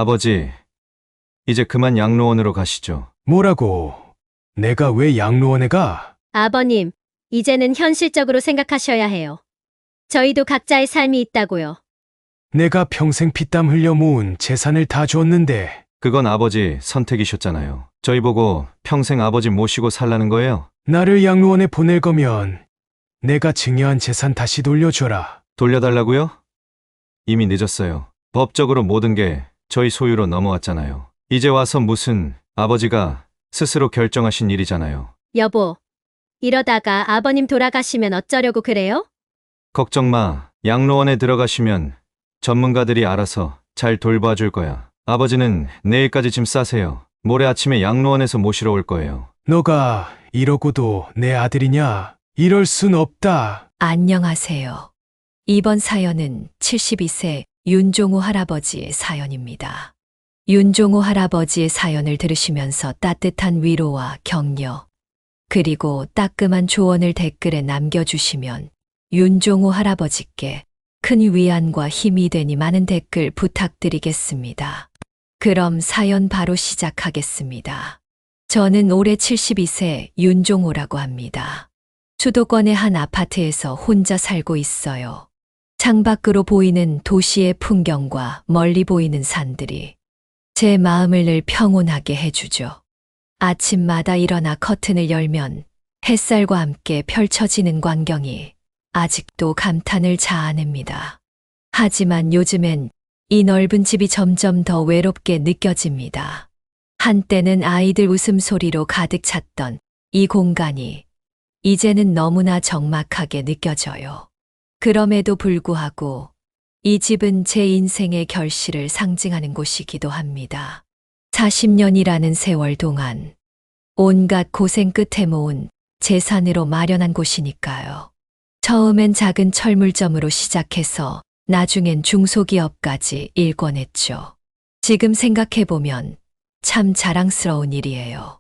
아버지, 이제 그만 양로원으로 가시죠. 뭐라고? 내가 왜 양로원에 가? 아버님, 이제는 현실적으로 생각하셔야 해요. 저희도 각자의 삶이 있다고요. 내가 평생 피땀 흘려 모은 재산을 다 줬는데 그건 아버지 선택이셨잖아요. 저희 보고 평생 아버지 모시고 살라는 거예요? 나를 양로원에 보낼 거면 내가 증여한 재산 다시 돌려줘라. 돌려달라고요? 이미 늦었어요. 법적으로 모든 게 저희 소유로 넘어왔잖아요. 이제 와서 무슨 아버지가 스스로 결정하신 일이잖아요. 여보, 이러다가 아버님 돌아가시면 어쩌려고 그래요? 걱정 마. 양로원에 들어가시면 전문가들이 알아서 잘 돌봐줄 거야. 아버지는 내일까지 짐 싸세요. 모레 아침에 양로원에서 모시러 올 거예요. 너가 이러고도 내 아들이냐? 이럴 순 없다. 안녕하세요. 이번 사연은 72세 윤종호 할아버지의 사연입니다. 윤종호 할아버지의 사연을 들으시면서 따뜻한 위로와 격려, 그리고 따끔한 조언을 댓글에 남겨주시면 윤종호 할아버지께 큰 위안과 힘이 되니 많은 댓글 부탁드리겠습니다. 그럼 사연 바로 시작하겠습니다. 저는 올해 72세 윤종호라고 합니다. 수도권의 한 아파트에서 혼자 살고 있어요. 창밖으로 보이는 도시의 풍경과 멀리 보이는 산들이 제 마음을 늘 평온하게 해주죠. 아침마다 일어나 커튼을 열면 햇살과 함께 펼쳐지는 광경이 아직도 감탄을 자아냅니다. 하지만 요즘엔 이 넓은 집이 점점 더 외롭게 느껴집니다. 한때는 아이들 웃음소리로 가득 찼던 이 공간이 이제는 너무나 적막하게 느껴져요. 그럼에도 불구하고 이 집은 제 인생의 결실을 상징하는 곳이기도 합니다. 40년이라는 세월 동안 온갖 고생 끝에 모은 재산으로 마련한 곳이니까요. 처음엔 작은 철물점으로 시작해서 나중엔 중소기업까지 일궈냈죠. 지금 생각해보면 참 자랑스러운 일이에요.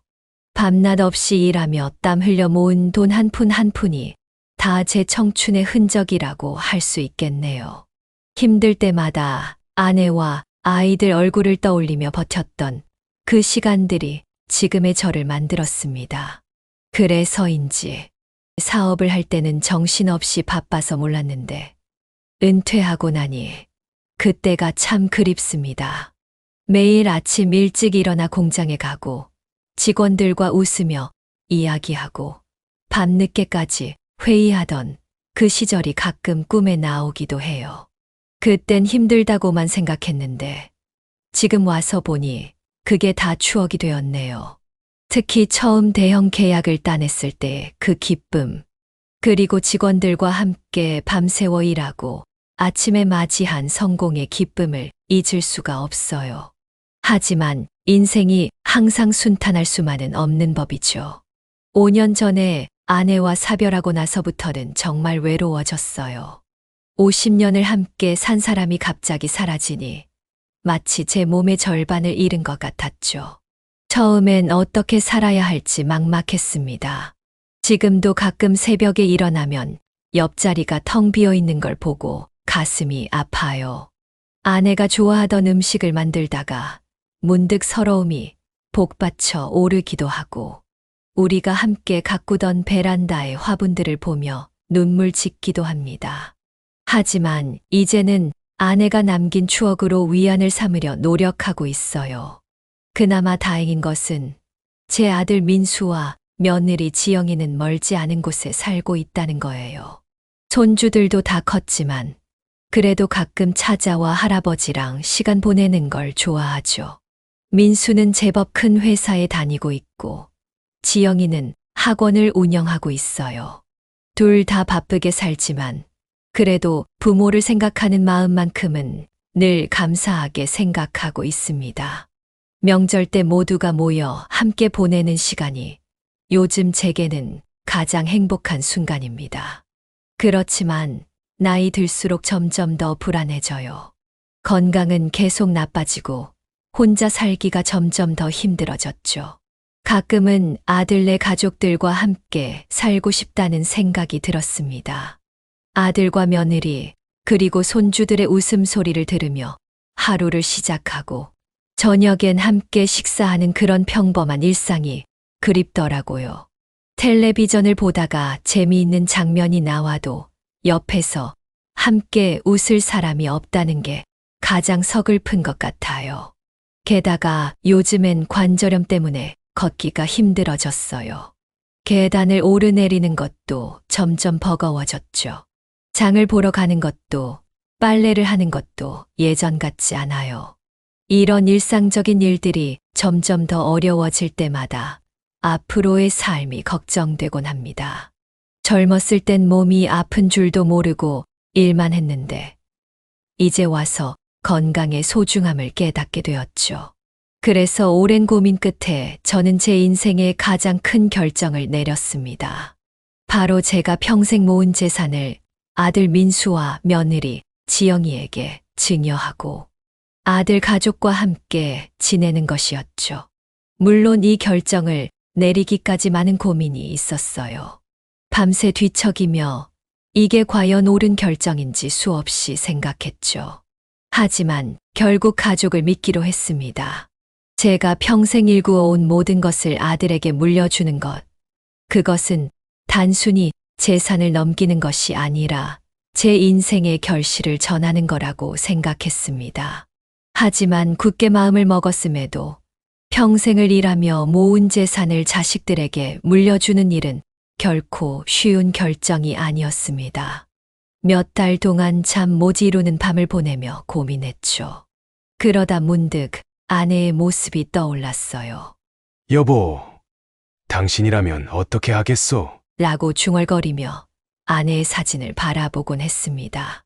밤낮 없이 일하며 땀 흘려 모은 돈 한 푼 한 푼이 다 제 청춘의 흔적이라고 할 수 있겠네요. 힘들 때마다 아내와 아이들 얼굴을 떠올리며 버텼던 그 시간들이 지금의 저를 만들었습니다. 그래서인지 사업을 할 때는 정신없이 바빠서 몰랐는데 은퇴하고 나니 그때가 참 그립습니다. 매일 아침 일찍 일어나 공장에 가고 직원들과 웃으며 이야기하고 밤늦게까지 회의하던 그 시절이 가끔 꿈에 나오기도 해요. 그땐 힘들다고만 생각했는데 지금 와서 보니 그게 다 추억이 되었네요. 특히 처음 대형 계약을 따냈을 때 그 기쁨, 그리고 직원들과 함께 밤새워 일하고 아침에 맞이한 성공의 기쁨을 잊을 수가 없어요. 하지만 인생이 항상 순탄할 수만은 없는 법이죠. 5년 전에 아내와 사별하고 나서부터는 정말 외로워졌어요. 50년을 함께 산 사람이 갑자기 사라지니 마치 제 몸의 절반을 잃은 것 같았죠. 처음엔 어떻게 살아야 할지 막막했습니다. 지금도 가끔 새벽에 일어나면 옆자리가 텅 비어 있는 걸 보고 가슴이 아파요. 아내가 좋아하던 음식을 만들다가 문득 서러움이 복받쳐 오르기도 하고 우리가 함께 가꾸던 베란다의 화분들을 보며 눈물 짓기도 합니다. 하지만 이제는 아내가 남긴 추억으로 위안을 삼으려 노력하고 있어요. 그나마 다행인 것은 제 아들 민수와 며느리 지영이는 멀지 않은 곳에 살고 있다는 거예요. 손주들도 다 컸지만 그래도 가끔 찾아와 할아버지랑 시간 보내는 걸 좋아하죠. 민수는 제법 큰 회사에 다니고 있고 지영이는 학원을 운영하고 있어요. 둘 다 바쁘게 살지만 그래도 부모를 생각하는 마음만큼은 늘 감사하게 생각하고 있습니다. 명절 때 모두가 모여 함께 보내는 시간이 요즘 제게는 가장 행복한 순간입니다. 그렇지만 나이 들수록 점점 더 불안해져요. 건강은 계속 나빠지고 혼자 살기가 점점 더 힘들어졌죠. 가끔은 아들네 가족들과 함께 살고 싶다는 생각이 들었습니다. 아들과 며느리 그리고 손주들의 웃음소리를 들으며 하루를 시작하고 저녁엔 함께 식사하는 그런 평범한 일상이 그립더라고요. 텔레비전을 보다가 재미있는 장면이 나와도 옆에서 함께 웃을 사람이 없다는 게 가장 서글픈 것 같아요. 게다가 요즘엔 관절염 때문에 걷기가 힘들어졌어요. 계단을 오르내리는 것도 점점 버거워졌죠. 장을 보러 가는 것도 빨래를 하는 것도 예전 같지 않아요. 이런 일상적인 일들이 점점 더 어려워질 때마다 앞으로의 삶이 걱정되곤 합니다. 젊었을 땐 몸이 아픈 줄도 모르고 일만 했는데 이제 와서 건강의 소중함을 깨닫게 되었죠. 그래서 오랜 고민 끝에 저는 제 인생의 가장 큰 결정을 내렸습니다. 바로 제가 평생 모은 재산을 아들 민수와 며느리 지영이에게 증여하고 아들 가족과 함께 지내는 것이었죠. 물론 이 결정을 내리기까지 많은 고민이 있었어요. 밤새 뒤척이며 이게 과연 옳은 결정인지 수없이 생각했죠. 하지만 결국 가족을 믿기로 했습니다. 제가 평생 일구어온 모든 것을 아들에게 물려주는 것. 그것은 단순히 재산을 넘기는 것이 아니라 제 인생의 결실을 전하는 거라고 생각했습니다. 하지만 굳게 마음을 먹었음에도 평생을 일하며 모은 재산을 자식들에게 물려주는 일은 결코 쉬운 결정이 아니었습니다. 몇 달 동안 잠 못 이루는 밤을 보내며 고민했죠. 그러다 문득 아내의 모습이 떠올랐어요. 여보, 당신이라면 어떻게 하겠소? 라고 중얼거리며 아내의 사진을 바라보곤 했습니다.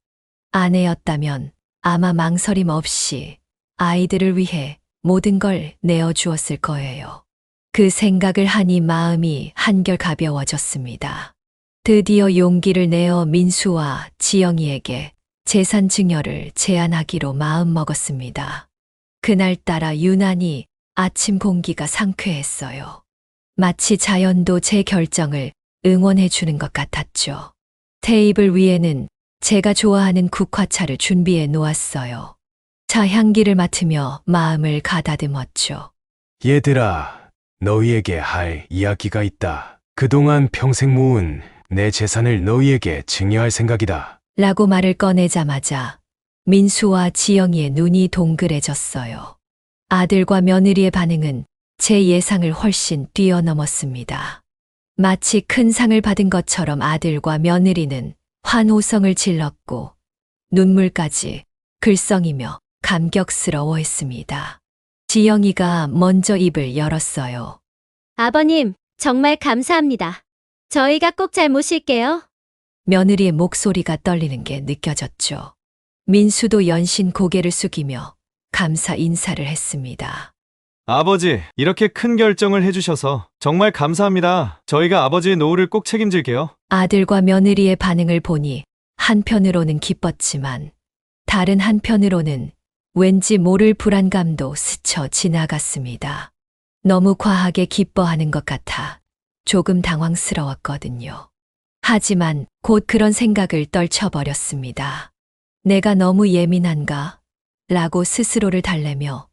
아내였다면 아마 망설임 없이 아이들을 위해 모든 걸 내어주었을 거예요. 그 생각을 하니 마음이 한결 가벼워졌습니다. 드디어 용기를 내어 민수와 지영이에게 재산 증여를 제안하기로 마음먹었습니다. 그날따라 유난히 아침 공기가 상쾌했어요. 마치 자연도 제 결정을 응원해 주는 것 같았죠. 테이블 위에는 제가 좋아하는 국화차를 준비해 놓았어요. 차 향기를 맡으며 마음을 가다듬었죠. 얘들아, 너희에게 할 이야기가 있다. 그동안 평생 모은 내 재산을 너희에게 증여할 생각이다. 라고 말을 꺼내자마자 민수와 지영이의 눈이 동그래졌어요. 아들과 며느리의 반응은 제 예상을 훨씬 뛰어넘었습니다. 마치 큰 상을 받은 것처럼 아들과 며느리는 환호성을 질렀고 눈물까지 글썽이며 감격스러워했습니다. 지영이가 먼저 입을 열었어요. 아버님, 정말 감사합니다. 저희가 꼭 잘 모실게요. 며느리의 목소리가 떨리는 게 느껴졌죠. 민수도 연신 고개를 숙이며 감사 인사를 했습니다. 아버지, 이렇게 큰 결정을 해주셔서 정말 감사합니다. 저희가 아버지의 노후를 꼭 책임질게요. 아들과 며느리의 반응을 보니 한편으로는 기뻤지만 다른 한편으로는 왠지 모를 불안감도 스쳐 지나갔습니다. 너무 과하게 기뻐하는 것 같아 조금 당황스러웠거든요. 하지만 곧 그런 생각을 떨쳐버렸습니다. 내가 너무 예민한가? 라고 스스로를 달래며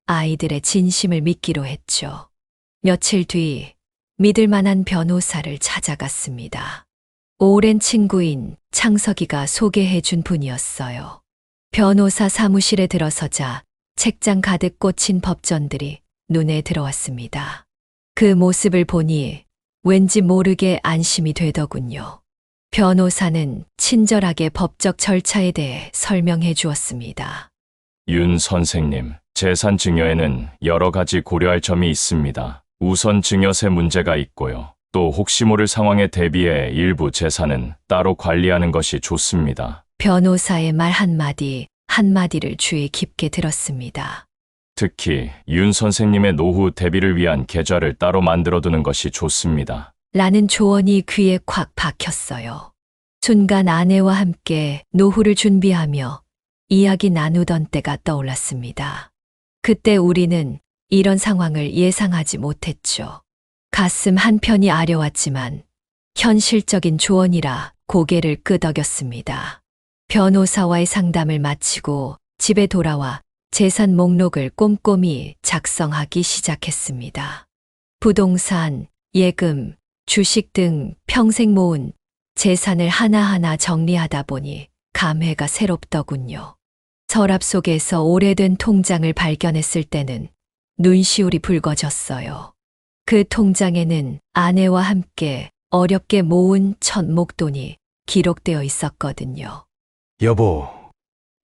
아이들의 진심을 믿기로 했죠. 며칠 뒤 믿을 만한 변호사를 찾아갔습니다. 오랜 친구인 창석이가 소개해 준 분이었어요. 변호사 사무실에 들어서자 책장 가득 꽂힌 법전들이 눈에 들어왔습니다. 그 모습을 보니 왠지 모르게 안심이 되더군요. 변호사는 친절하게 법적 절차에 대해 설명해 주었습니다. 윤 선생님, 재산 증여에는 여러 가지 고려할 점이 있습니다. 우선 증여세 문제가 있고요. 또 혹시 모를 상황에 대비해 일부 재산은 따로 관리하는 것이 좋습니다. 변호사의 말 한마디 한마디를 주의 깊게 들었습니다. 특히 윤 선생님의 노후 대비를 위한 계좌를 따로 만들어두는 것이 좋습니다. 라는 조언이 귀에 콱 박혔어요. 순간 아내와 함께 노후를 준비하며 이야기 나누던 때가 떠올랐습니다. 그때 우리는 이런 상황을 예상하지 못했죠. 가슴 한편이 아려왔지만 현실적인 조언이라 고개를 끄덕였습니다. 변호사와의 상담을 마치고 집에 돌아와 재산 목록을 꼼꼼히 작성하기 시작했습니다. 부동산, 예금, 주식 등 평생 모은 재산을 하나하나 정리하다 보니 감회가 새롭더군요. 서랍 속에서 오래된 통장을 발견했을 때는 눈시울이 붉어졌어요. 그 통장에는 아내와 함께 어렵게 모은 첫 목돈이 기록되어 있었거든요. 여보,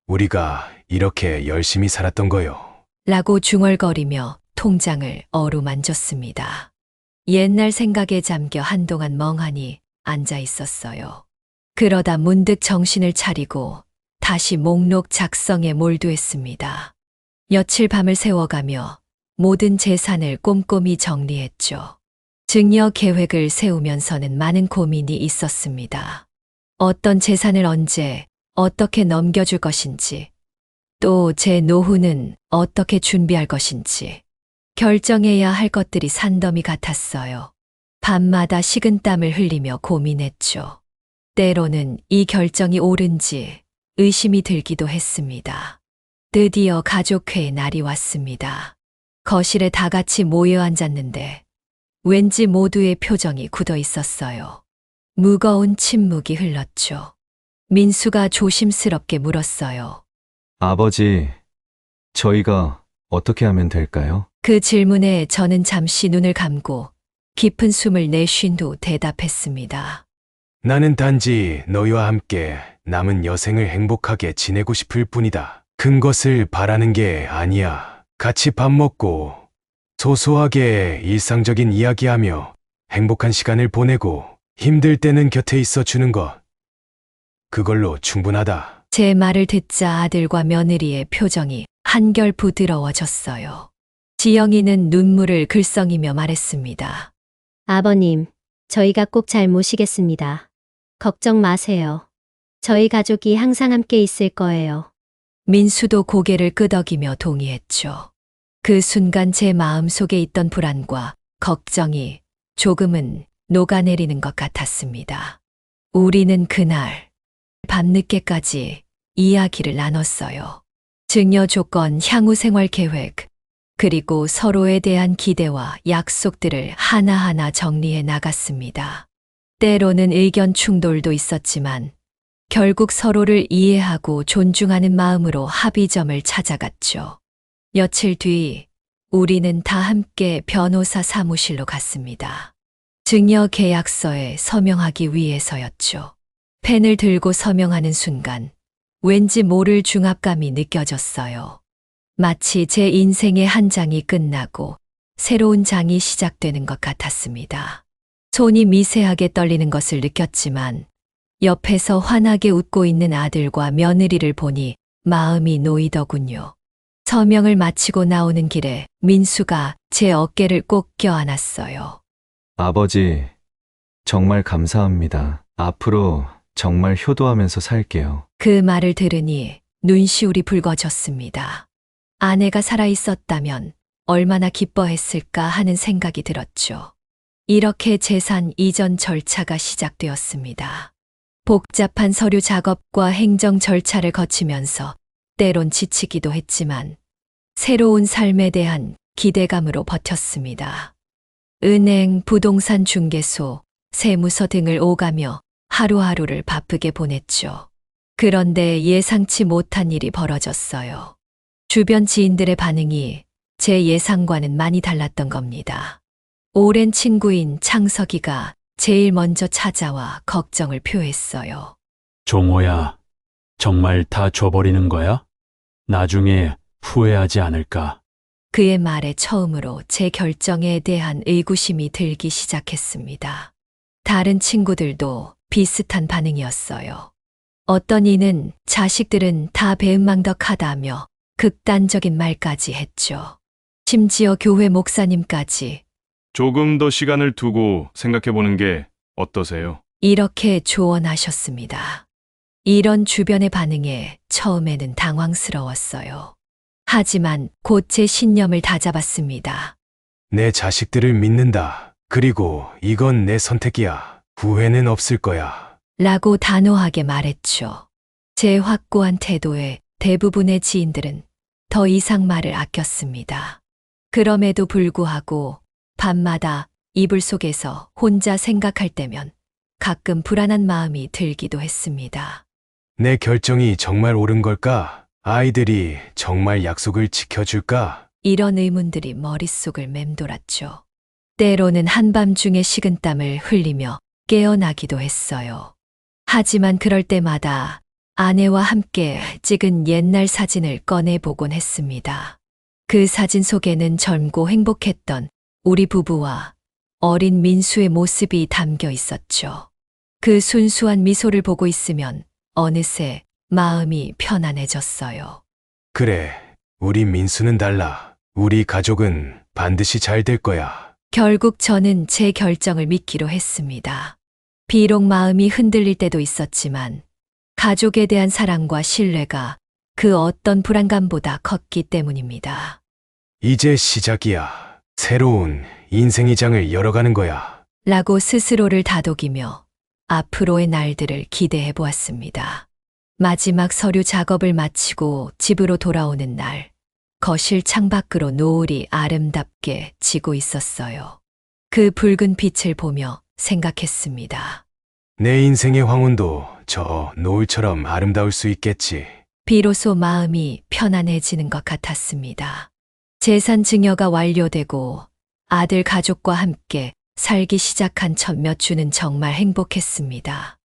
우리가 이렇게 열심히 살았던 거요. 라고 중얼거리며 통장을 어루만졌습니다. 옛날 생각에 잠겨 한동안 멍하니 앉아 있었어요. 그러다 문득 정신을 차리고 다시 목록 작성에 몰두했습니다. 며칠 밤을 새워가며 모든 재산을 꼼꼼히 정리했죠. 증여 계획을 세우면서는 많은 고민이 있었습니다. 어떤 재산을 언제, 어떻게 넘겨줄 것인지, 또 제 노후는 어떻게 준비할 것인지, 결정해야 할 것들이 산더미 같았어요. 밤마다 식은땀을 흘리며 고민했죠. 때로는 이 결정이 옳은지 의심이 들기도 했습니다. 드디어 가족회의 날이 왔습니다. 거실에 다 같이 모여 앉았는데 왠지 모두의 표정이 굳어 있었어요. 무거운 침묵이 흘렀죠. 민수가 조심스럽게 물었어요. 아버지, 저희가 어떻게 하면 될까요? 그 질문에 저는 잠시 눈을 감고 깊은 숨을 내쉰 후 대답했습니다. 나는 단지 너희와 함께 남은 여생을 행복하게 지내고 싶을 뿐이다. 큰 것을 바라는 게 아니야. 같이 밥 먹고 소소하게 일상적인 이야기하며 행복한 시간을 보내고 힘들 때는 곁에 있어 주는 것. 그걸로 충분하다. 제 말을 듣자 아들과 며느리의 표정이 한결 부드러워졌어요. 지영이는 눈물을 글썽이며 말했습니다. 아버님, 저희가 꼭 잘 모시겠습니다. 걱정 마세요. 저희 가족이 항상 함께 있을 거예요. 민수도 고개를 끄덕이며 동의했죠. 그 순간 제 마음 속에 있던 불안과 걱정이 조금은 녹아내리는 것 같았습니다. 우리는 그날 밤늦게까지 이야기를 나눴어요. 증여 조건, 향후 생활 계획, 그리고 서로에 대한 기대와 약속들을 하나하나 정리해 나갔습니다. 때로는 의견 충돌도 있었지만 결국 서로를 이해하고 존중하는 마음으로 합의점을 찾아갔죠. 며칠 뒤 우리는 다 함께 변호사 사무실로 갔습니다. 증여 계약서에 서명하기 위해서였죠. 펜을 들고 서명하는 순간 왠지 모를 중압감이 느껴졌어요. 마치 제 인생의 한 장이 끝나고 새로운 장이 시작되는 것 같았습니다. 손이 미세하게 떨리는 것을 느꼈지만 옆에서 환하게 웃고 있는 아들과 며느리를 보니 마음이 놓이더군요. 서명을 마치고 나오는 길에 민수가 제 어깨를 꼭 껴안았어요. 아버지, 정말 감사합니다. 앞으로 정말 효도하면서 살게요. 그 말을 들으니 눈시울이 붉어졌습니다. 아내가 살아있었다면 얼마나 기뻐했을까 하는 생각이 들었죠. 이렇게 재산 이전 절차가 시작되었습니다. 복잡한 서류 작업과 행정 절차를 거치면서 때론 지치기도 했지만 새로운 삶에 대한 기대감으로 버텼습니다. 은행, 부동산 중개소, 세무서 등을 오가며 하루하루를 바쁘게 보냈죠. 그런데 예상치 못한 일이 벌어졌어요. 주변 지인들의 반응이 제 예상과는 많이 달랐던 겁니다. 오랜 친구인 창석이가 제일 먼저 찾아와 걱정을 표했어요. 종호야, 정말 다 줘버리는 거야? 나중에 후회하지 않을까? 그의 말에 처음으로 제 결정에 대한 의구심이 들기 시작했습니다. 다른 친구들도 비슷한 반응이었어요. 어떤 이는 자식들은 다 배은망덕하다며 극단적인 말까지 했죠. 심지어 교회 목사님까지 조금 더 시간을 두고 생각해보는 게 어떠세요? 이렇게 조언하셨습니다. 이런 주변의 반응에 처음에는 당황스러웠어요. 하지만 곧 제 신념을 다잡았습니다. 내 자식들을 믿는다. 그리고 이건 내 선택이야. 후회는 없을 거야. 라고 단호하게 말했죠. 제 확고한 태도에 대부분의 지인들은 더 이상 말을 아꼈습니다. 그럼에도 불구하고 밤마다 이불 속에서 혼자 생각할 때면 가끔 불안한 마음이 들기도 했습니다. 내 결정이 정말 옳은 걸까? 아이들이 정말 약속을 지켜줄까? 이런 의문들이 머릿속을 맴돌았죠. 때로는 한밤중에 식은땀을 흘리며 깨어나기도 했어요. 하지만 그럴 때마다 아내와 함께 찍은 옛날 사진을 꺼내보곤 했습니다. 그 사진 속에는 젊고 행복했던 우리 부부와 어린 민수의 모습이 담겨 있었죠. 그 순수한 미소를 보고 있으면 어느새 마음이 편안해졌어요. 그래, 우리 민수는 달라. 우리 가족은 반드시 잘 될 거야. 결국 저는 제 결정을 믿기로 했습니다. 비록 마음이 흔들릴 때도 있었지만 가족에 대한 사랑과 신뢰가 그 어떤 불안감보다 컸기 때문입니다. 이제 시작이야. 새로운 인생의 장을 열어가는 거야. 라고 스스로를 다독이며 앞으로의 날들을 기대해 보았습니다. 마지막 서류 작업을 마치고 집으로 돌아오는 날, 거실 창밖으로 노을이 아름답게 지고 있었어요. 그 붉은 빛을 보며 생각했습니다. 내 인생의 황혼도 저 노을처럼 아름다울 수 있겠지. 비로소 마음이 편안해지는 것 같았습니다. 재산 증여가 완료되고 아들 가족과 함께 살기 시작한 첫 몇 주는 정말 행복했습니다.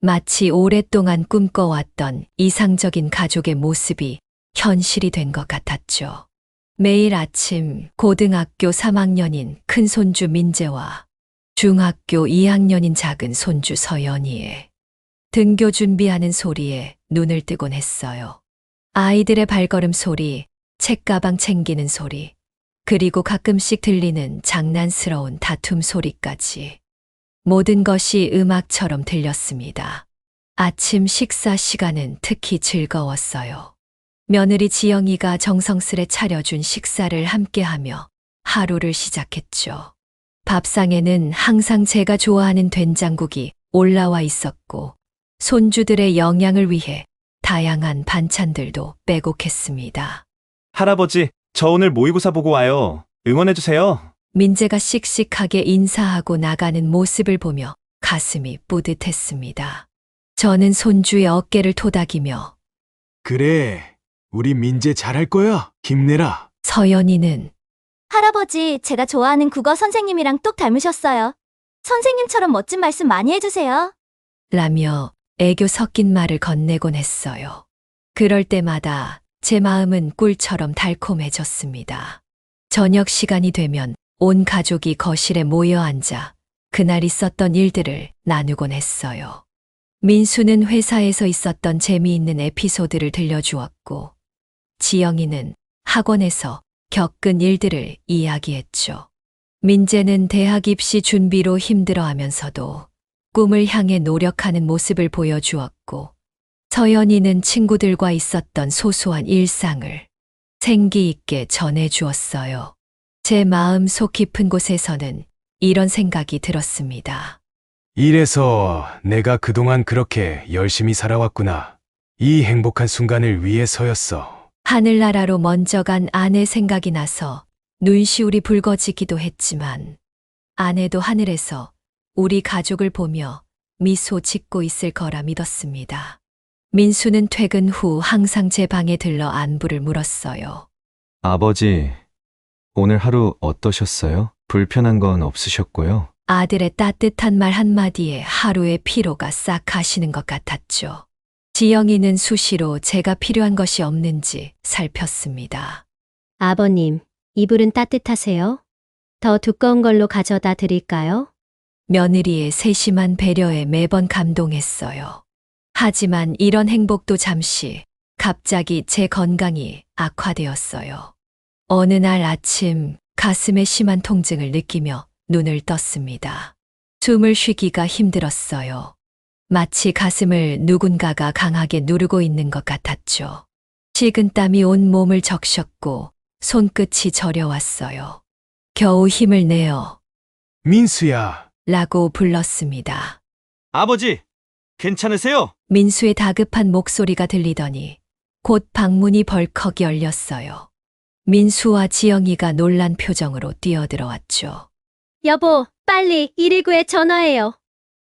마치 오랫동안 꿈꿔왔던 이상적인 가족의 모습이 현실이 된 것 같았죠. 매일 아침 고등학교 3학년인 큰 손주 민재와 중학교 2학년인 작은 손주 서연이의 등교 준비하는 소리에 눈을 뜨곤 했어요. 아이들의 발걸음 소리, 책가방 챙기는 소리, 그리고 가끔씩 들리는 장난스러운 다툼 소리까지. 모든 것이 음악처럼 들렸습니다. 아침 식사 시간은 특히 즐거웠어요. 며느리 지영이가 정성스레 차려준 식사를 함께하며 하루를 시작했죠. 밥상에는 항상 제가 좋아하는 된장국이 올라와 있었고 손주들의 영양을 위해 다양한 반찬들도 빼곡했습니다. 할아버지, 저 오늘 모의고사 보고 와요. 응원해주세요. 민재가 씩씩하게 인사하고 나가는 모습을 보며 가슴이 뿌듯했습니다. 저는 손주의 어깨를 토닥이며 그래, 우리 민재 잘할 거야. 힘내라. 서연이는 할아버지, 제가 좋아하는 국어 선생님이랑 똑 닮으셨어요. 선생님처럼 멋진 말씀 많이 해주세요. 라며 애교 섞인 말을 건네곤 했어요. 그럴 때마다 제 마음은 꿀처럼 달콤해졌습니다. 저녁 시간이 되면 온 가족이 거실에 모여 앉아 그날 있었던 일들을 나누곤 했어요. 민수는 회사에서 있었던 재미있는 에피소드를 들려주었고, 지영이는 학원에서 겪은 일들을 이야기했죠. 민재는 대학 입시 준비로 힘들어하면서도 꿈을 향해 노력하는 모습을 보여주었고, 서연이는 친구들과 있었던 소소한 일상을 생기 있게 전해주었어요. 제 마음 속 깊은 곳에서는 이런 생각이 들었습니다. 이래서 내가 그동안 그렇게 열심히 살아왔구나. 이 행복한 순간을 위해서였어. 하늘나라로 먼저 간 아내 생각이 나서 눈시울이 붉어지기도 했지만 아내도 하늘에서 우리 가족을 보며 미소 짓고 있을 거라 믿었습니다. 민수는 퇴근 후 항상 제 방에 들러 안부를 물었어요. 아버지, 오늘 하루 어떠셨어요? 불편한 건 없으셨고요. 아들의 따뜻한 말 한마디에 하루의 피로가 싹 가시는 것 같았죠. 지영이는 수시로 제가 필요한 것이 없는지 살폈습니다. 아버님, 이불은 따뜻하세요? 더 두꺼운 걸로 가져다 드릴까요? 며느리의 세심한 배려에 매번 감동했어요. 하지만 이런 행복도 잠시 갑자기 제 건강이 악화되었어요. 어느 날 아침 가슴에 심한 통증을 느끼며 눈을 떴습니다. 숨을 쉬기가 힘들었어요. 마치 가슴을 누군가가 강하게 누르고 있는 것 같았죠. 식은땀이 온 몸을 적셨고 손끝이 저려왔어요. 겨우 힘을 내어 민수야, 라고 불렀습니다. 아버지, 괜찮으세요? 민수의 다급한 목소리가 들리더니 곧 방문이 벌컥 열렸어요. 민수와 지영이가 놀란 표정으로 뛰어들어왔죠. 여보, 빨리 119에 전화해요.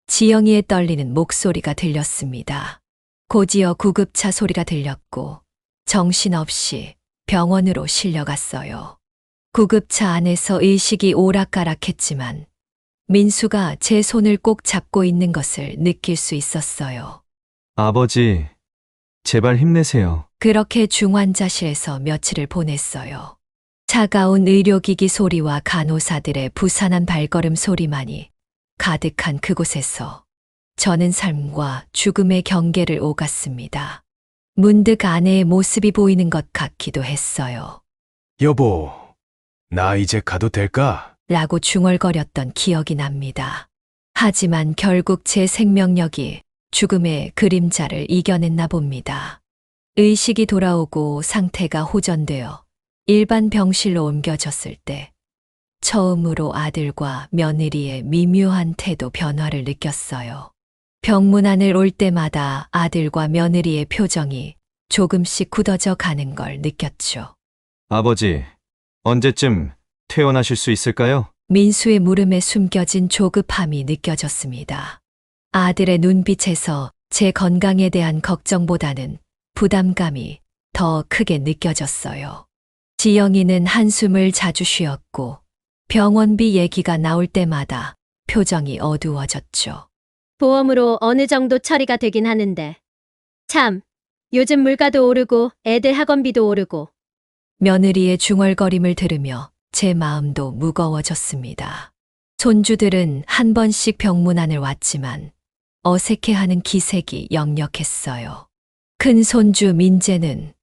지영이의 떨리는 목소리가 들렸습니다. 곧이어 구급차 소리가 들렸고 정신없이 병원으로 실려갔어요. 구급차 안에서 의식이 오락가락했지만 민수가 제 손을 꼭 잡고 있는 것을 느낄 수 있었어요. 아버지, 제발 힘내세요. 그렇게 중환자실에서 며칠을 보냈어요. 차가운 의료기기 소리와 간호사들의 부산한 발걸음 소리만이 가득한 그곳에서 저는 삶과 죽음의 경계를 오갔습니다. 문득 아내의 모습이 보이는 것 같기도 했어요. 여보, 나 이제 가도 될까? 라고 중얼거렸던 기억이 납니다. 하지만 결국 제 생명력이 죽음의 그림자를 이겨냈나 봅니다. 의식이 돌아오고 상태가 호전되어 일반 병실로 옮겨졌을 때 처음으로 아들과 며느리의 미묘한 태도 변화를 느꼈어요. 병문 안을 올 때마다 아들과 며느리의 표정이 조금씩 굳어져 가는 걸 느꼈죠. 아버지, 언제쯤 퇴원하실 수 있을까요? 민수의 물음에 숨겨진 조급함이 느껴졌습니다. 아들의 눈빛에서 제 건강에 대한 걱정보다는 부담감이 더 크게 느껴졌어요. 지영이는 한숨을 자주 쉬었고 병원비 얘기가 나올 때마다 표정이 어두워졌죠. 보험으로 어느 정도 처리가 되긴 하는데. 참, 요즘 물가도 오르고 애들 학원비도 오르고. 며느리의 중얼거림을 들으며 제 마음도 무거워졌습니다. 손주들은 한 번씩 병문 안을 왔지만 어색해하는 기색이 역력했어요. 큰 손주 민재는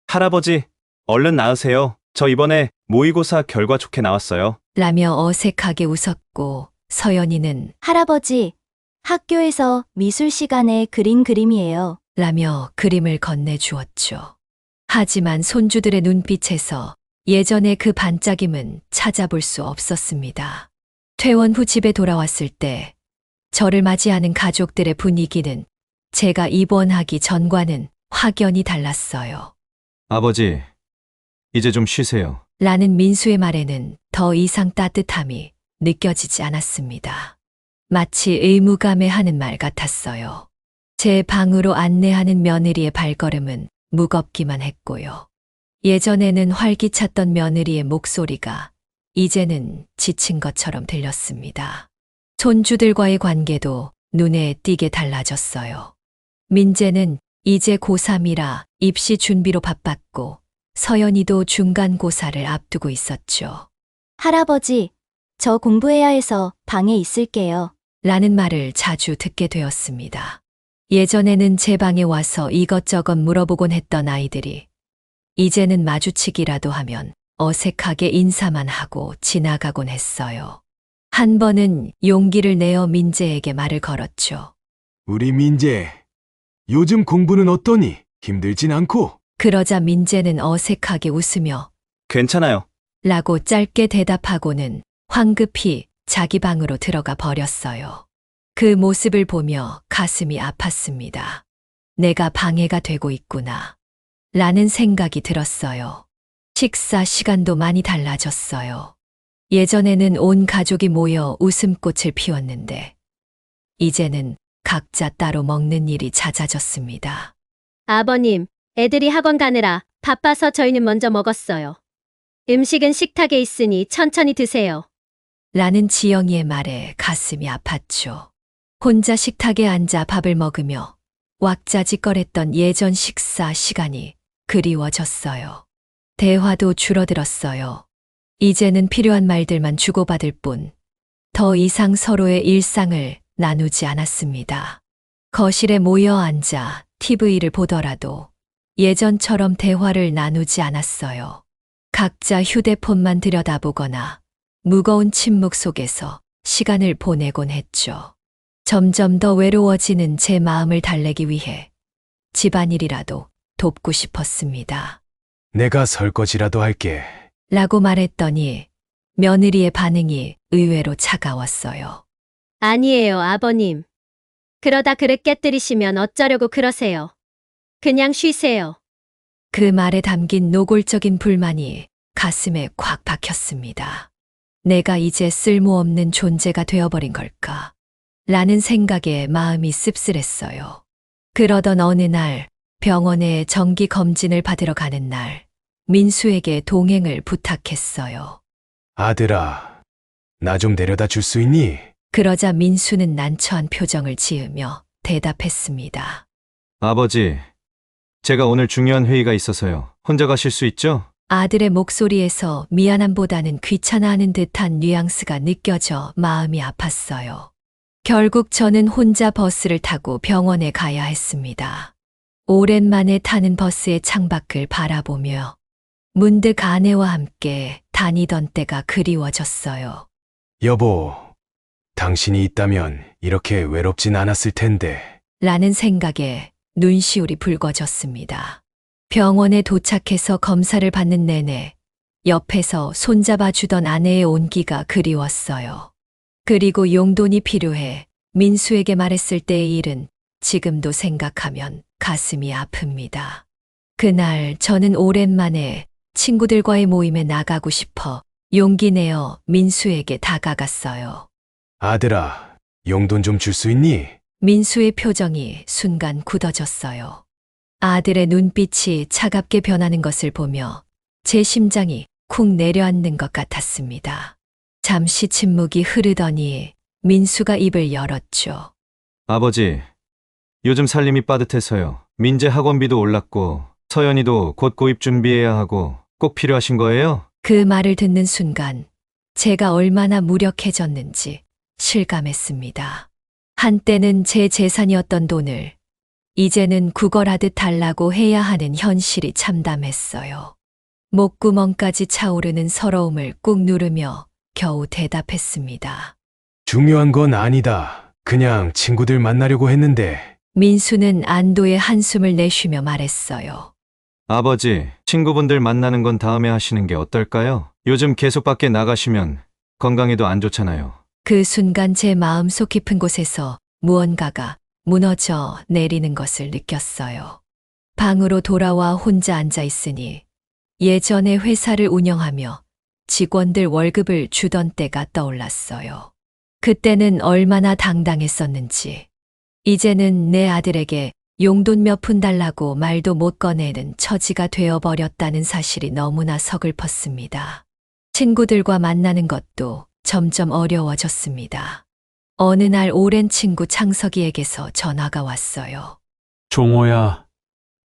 할아버지, 얼른 나으세요. 저 이번에 모의고사 결과 좋게 나왔어요. 라며 어색하게 웃었고 서연이는 할아버지, 학교에서 미술 시간에 그린 그림이에요. 라며 그림을 건네주었죠. 하지만 손주들의 눈빛에서 예전의 그 반짝임은 찾아볼 수 없었습니다. 퇴원 후 집에 돌아왔을 때 저를 맞이하는 가족들의 분위기는 제가 입원하기 전과는 확연히 달랐어요. 아버지, 이제 좀 쉬세요. 라는 민수의 말에는 더 이상 따뜻함이 느껴지지 않았습니다. 마치 의무감에 하는 말 같았어요. 제 방으로 안내하는 며느리의 발걸음은 무겁기만 했고요. 예전에는 활기찼던 며느리의 목소리가 이제는 지친 것처럼 들렸습니다. 손주들과의 관계도 눈에 띄게 달라졌어요. 민재는 이제 고3이라 입시 준비로 바빴고 서연이도 중간고사를 앞두고 있었죠. 할아버지, 저 공부해야 해서 방에 있을게요. 라는 말을 자주 듣게 되었습니다. 예전에는 제 방에 와서 이것저것 물어보곤 했던 아이들이 이제는 마주치기라도 하면 어색하게 인사만 하고 지나가곤 했어요. 한 번은 용기를 내어 민재에게 말을 걸었죠. 우리 민재, 요즘 공부는 어떠니? 힘들진 않고? 그러자 민재는 어색하게 웃으며 괜찮아요. 라고 짧게 대답하고는 황급히 자기 방으로 들어가 버렸어요. 그 모습을 보며 가슴이 아팠습니다. 내가 방해가 되고 있구나. 라는 생각이 들었어요. 식사 시간도 많이 달라졌어요. 예전에는 온 가족이 모여 웃음꽃을 피웠는데 이제는 각자 따로 먹는 일이 잦아졌습니다. 아버님, 애들이 학원 가느라 바빠서 저희는 먼저 먹었어요. 음식은 식탁에 있으니 천천히 드세요. 라는 지영이의 말에 가슴이 아팠죠. 혼자 식탁에 앉아 밥을 먹으며 왁자지껄했던 예전 식사 시간이 그리워졌어요. 대화도 줄어들었어요. 이제는 필요한 말들만 주고받을 뿐, 더 이상 서로의 일상을 나누지 않았습니다. 거실에 모여 앉아 TV를 보더라도 예전처럼 대화를 나누지 않았어요. 각자 휴대폰만 들여다보거나 무거운 침묵 속에서 시간을 보내곤 했죠. 점점 더 외로워지는 제 마음을 달래기 위해 집안일이라도 돕고 싶었습니다. 내가 설거지라도 할게. 라고 말했더니 며느리의 반응이 의외로 차가웠어요. 아니에요, 아버님. 그러다 그릇 깨뜨리시면 어쩌려고 그러세요. 그냥 쉬세요. 그 말에 담긴 노골적인 불만이 가슴에 꽉 박혔습니다. 내가 이제 쓸모없는 존재가 되어버린 걸까? 라는 생각에 마음이 씁쓸했어요. 그러던 어느 날 병원에 정기 검진을 받으러 가는 날 민수에게 동행을 부탁했어요. 아들아, 나 좀 데려다 줄 수 있니? 그러자 민수는 난처한 표정을 지으며 대답했습니다. 아버지, 제가 오늘 중요한 회의가 있어서요. 혼자 가실 수 있죠? 아들의 목소리에서 미안함보다는 귀찮아하는 듯한 뉘앙스가 느껴져 마음이 아팠어요. 결국 저는 혼자 버스를 타고 병원에 가야 했습니다. 오랜만에 타는 버스의 창밖을 바라보며 문득 아내와 함께 다니던 때가 그리워졌어요. 여보, 당신이 있다면 이렇게 외롭진 않았을 텐데. 라는 생각에 눈시울이 붉어졌습니다. 병원에 도착해서 검사를 받는 내내 옆에서 손잡아 주던 아내의 온기가 그리웠어요. 그리고 용돈이 필요해 민수에게 말했을 때의 일은 지금도 생각하면 가슴이 아픕니다. 그날 저는 오랜만에 친구들과의 모임에 나가고 싶어 용기 내어 민수에게 다가갔어요. 아들아, 용돈 좀 줄 수 있니? 민수의 표정이 순간 굳어졌어요. 아들의 눈빛이 차갑게 변하는 것을 보며 제 심장이 쿵 내려앉는 것 같았습니다. 잠시 침묵이 흐르더니 민수가 입을 열었죠. 아버지, 요즘 살림이 빠듯해서요. 민재 학원비도 올랐고 서연이도 곧 고입 준비해야 하고 꼭 필요하신 거예요? 그 말을 듣는 순간 제가 얼마나 무력해졌는지 실감했습니다. 한때는 제 재산이었던 돈을 이제는 구걸하듯 달라고 해야 하는 현실이 참담했어요. 목구멍까지 차오르는 서러움을 꾹 누르며 겨우 대답했습니다. 중요한 건 아니다. 그냥 친구들 만나려고 했는데. 민수는 안도의 한숨을 내쉬며 말했어요. 아버지, 친구분들 만나는 건 다음에 하시는 게 어떨까요? 요즘 계속 밖에 나가시면 건강에도 안 좋잖아요. 그 순간 제 마음속 깊은 곳에서 무언가가 무너져 내리는 것을 느꼈어요. 방으로 돌아와 혼자 앉아 있으니 예전에 회사를 운영하며 직원들 월급을 주던 때가 떠올랐어요. 그때는 얼마나 당당했었는지. 이제는 내 아들에게 용돈 몇 푼 달라고 말도 못 꺼내는 처지가 되어버렸다는 사실이 너무나 서글펐습니다. 친구들과 만나는 것도 점점 어려워졌습니다. 어느 날 오랜 친구 창석이에게서 전화가 왔어요. 종호야,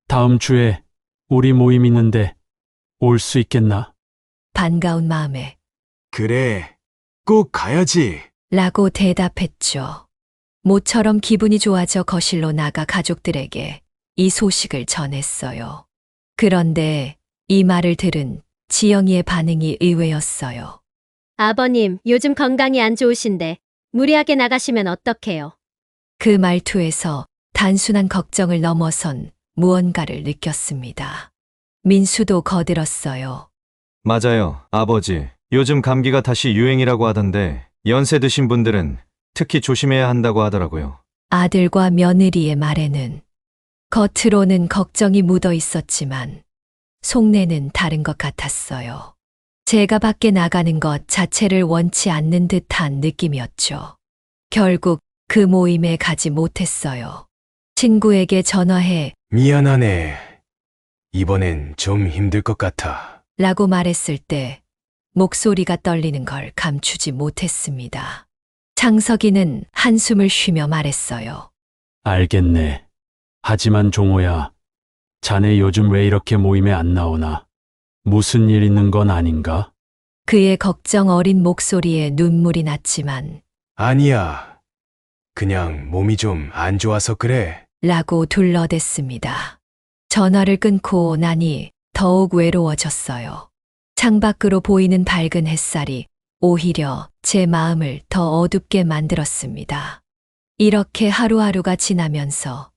다음 주에 우리 모임 있는데 올 수 있겠나? 반가운 마음에 그래, 꼭 가야지. 라고 대답했죠. 모처럼 기분이 좋아져 거실로 나가 가족들에게 이 소식을 전했어요. 그런데 이 말을 들은 지영이의 반응이 의외였어요. 아버님, 요즘 건강이 안 좋으신데 무리하게 나가시면 어떡해요? 그 말투에서 단순한 걱정을 넘어선 무언가를 느꼈습니다. 민수도 거들었어요. 맞아요, 아버지. 요즘 감기가 다시 유행이라고 하던데 연세 드신 분들은 특히 조심해야 한다고 하더라고요. 아들과 며느리의 말에는 겉으로는 걱정이 묻어 있었지만 속내는 다른 것 같았어요. 제가 밖에 나가는 것 자체를 원치 않는 듯한 느낌이었죠. 결국 그 모임에 가지 못했어요. 친구에게 전화해 미안하네. 이번엔 좀 힘들 것 같아. 라고 말했을 때 목소리가 떨리는 걸 감추지 못했습니다. 창석이는 한숨을 쉬며 말했어요. 알겠네. 하지만 종호야, 자네 요즘 왜 이렇게 모임에 안 나오나? 무슨 일 있는 건 아닌가? 그의 걱정 어린 목소리에 눈물이 났지만 아니야. 그냥 몸이 좀 안 좋아서 그래. 라고 둘러댔습니다. 전화를 끊고 나니 더욱 외로워졌어요. 창밖으로 보이는 밝은 햇살이 오히려 제 마음을 더 어둡게 만들었습니다. 이렇게 하루하루가 지나면서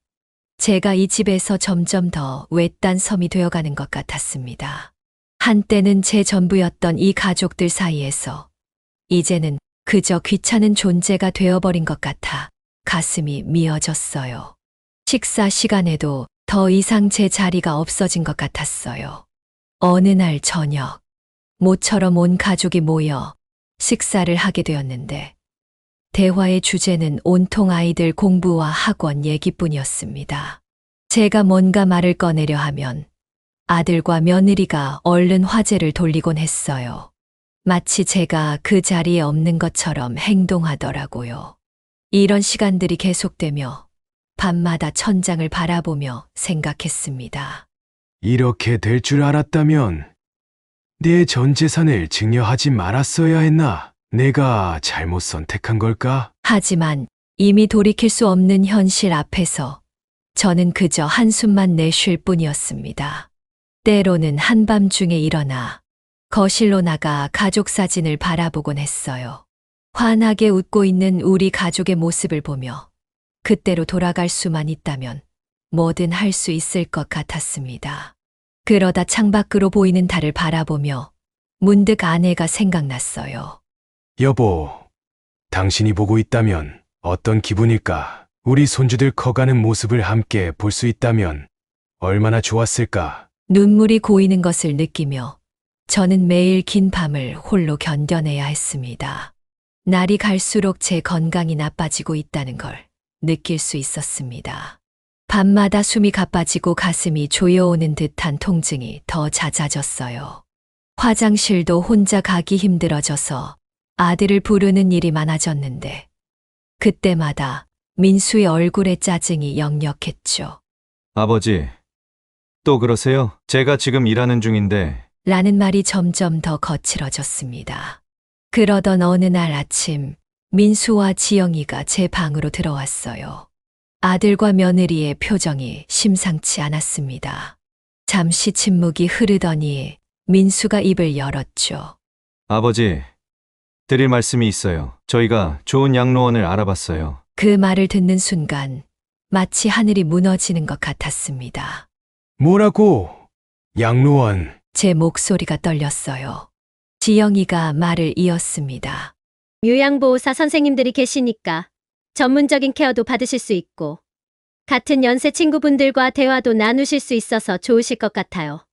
제가 이 집에서 점점 더 외딴 섬이 되어가는 것 같았습니다. 한때는 제 전부였던 이 가족들 사이에서 이제는 그저 귀찮은 존재가 되어버린 것 같아 가슴이 미어졌어요. 식사 시간에도 더 이상 제 자리가 없어진 것 같았어요. 어느 날 저녁, 모처럼 온 가족이 모여 식사를 하게 되었는데, 대화의 주제는 온통 아이들 공부와 학원 얘기뿐이었습니다. 제가 뭔가 말을 꺼내려 하면 아들과 며느리가 얼른 화제를 돌리곤 했어요. 마치 제가 그 자리에 없는 것처럼 행동하더라고요. 이런 시간들이 계속되며 밤마다 천장을 바라보며 생각했습니다. 이렇게 될 줄 알았다면 내 전 재산을 증여하지 말았어야 했나? 내가 잘못 선택한 걸까? 하지만 이미 돌이킬 수 없는 현실 앞에서 저는 그저 한숨만 내쉴 뿐이었습니다. 때로는 한밤중에 일어나 거실로 나가 가족 사진을 바라보곤 했어요. 환하게 웃고 있는 우리 가족의 모습을 보며 그때로 돌아갈 수만 있다면 뭐든 할 수 있을 것 같았습니다. 그러다 창밖으로 보이는 달을 바라보며 문득 아내가 생각났어요. 여보, 당신이 보고 있다면 어떤 기분일까? 우리 손주들 커가는 모습을 함께 볼 수 있다면 얼마나 좋았을까? 눈물이 고이는 것을 느끼며 저는 매일 긴 밤을 홀로 견뎌내야 했습니다. 날이 갈수록 제 건강이 나빠지고 있다는 걸 느낄 수 있었습니다. 밤마다 숨이 가빠지고 가슴이 조여오는 듯한 통증이 더 잦아졌어요. 화장실도 혼자 가기 힘들어져서 아들을 부르는 일이 많아졌는데 그때마다 민수의 얼굴에 짜증이 역력했죠. 아버지, 또 그러세요? 제가 지금 일하는 중인데. 라는 말이 점점 더 거칠어졌습니다. 그러던 어느 날 아침 민수와 지영이가 제 방으로 들어왔어요. 아들과 며느리의 표정이 심상치 않았습니다. 잠시 침묵이 흐르더니 민수가 입을 열었죠. 아버지, 드릴 말씀이 있어요. 저희가 좋은 양로원을 알아봤어요. 그 말을 듣는 순간 마치 하늘이 무너지는 것 같았습니다. 뭐라고? 양로원. 제 목소리가 떨렸어요. 지영이가 말을 이었습니다. 요양보호사 선생님들이 계시니까 전문적인 케어도 받으실 수 있고 같은 연세 친구분들과 대화도 나누실 수 있어서 좋으실 것 같아요.